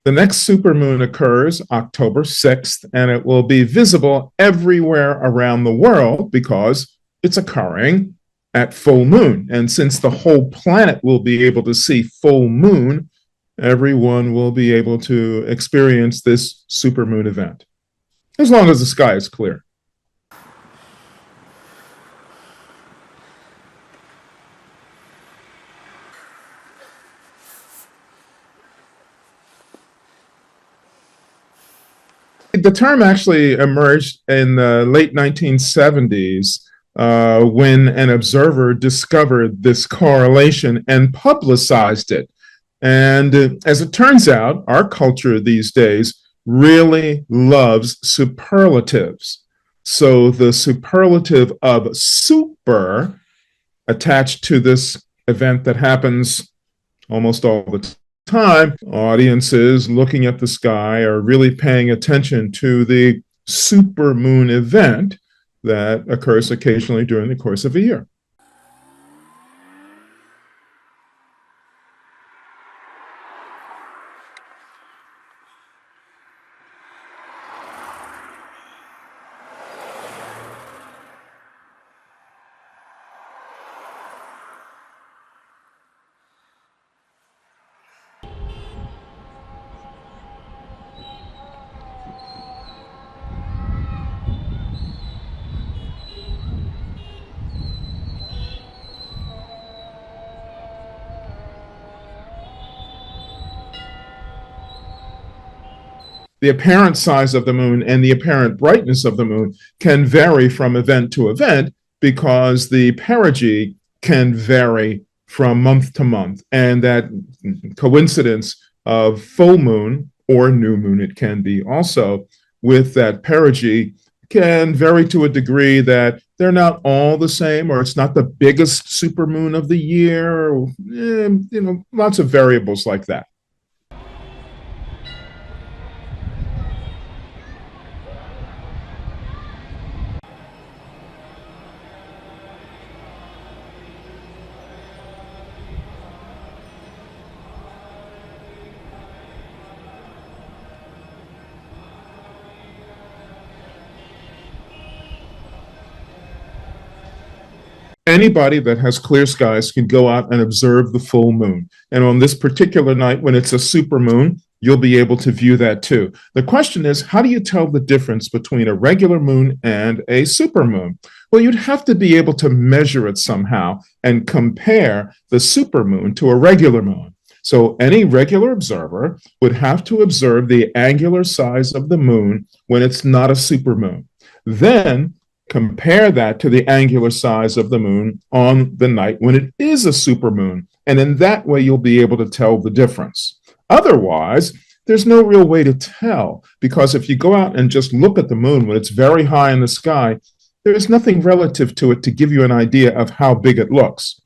The next supermoon occurs October 6th, and it will be visible everywhere around the world because it's occurring at full moon. And since the whole planet will be able to see full moon, everyone will be able to experience this supermoon event, as long as the sky is clear. The term actually emerged in the late 1970s when an observer discovered this correlation and publicized it. And as it turns out, our culture these days really loves superlatives. So the superlative of super attached to this event that happens almost all the time, audiences looking at the sky are really paying attention to the supermoon event that occurs occasionally during the course of a year. The apparent size of the moon and the apparent brightness of the moon can vary from event to event because the perigee can vary from month to month. And that coincidence of full moon or new moon, it can be also, with that perigee can vary to a degree that they're not all the same, or it's not the biggest supermoon of the year, lots of variables like that. Anybody that has clear skies can go out and observe the full moon. And on this particular night, when it's a supermoon, you'll be able to view that too. The question is, how do you tell the difference between a regular moon and a supermoon? Well, you'd have to be able to measure it somehow and compare the supermoon to a regular moon. So any regular observer would have to observe the angular size of the moon when it's not a supermoon. Then compare that to the angular size of the moon on the night when it is a supermoon. And in that way, you'll be able to tell the difference. Otherwise, there's no real way to tell, because if you go out and just look at the moon when it's very high in the sky, there's nothing relative to it to give you an idea of how big it looks.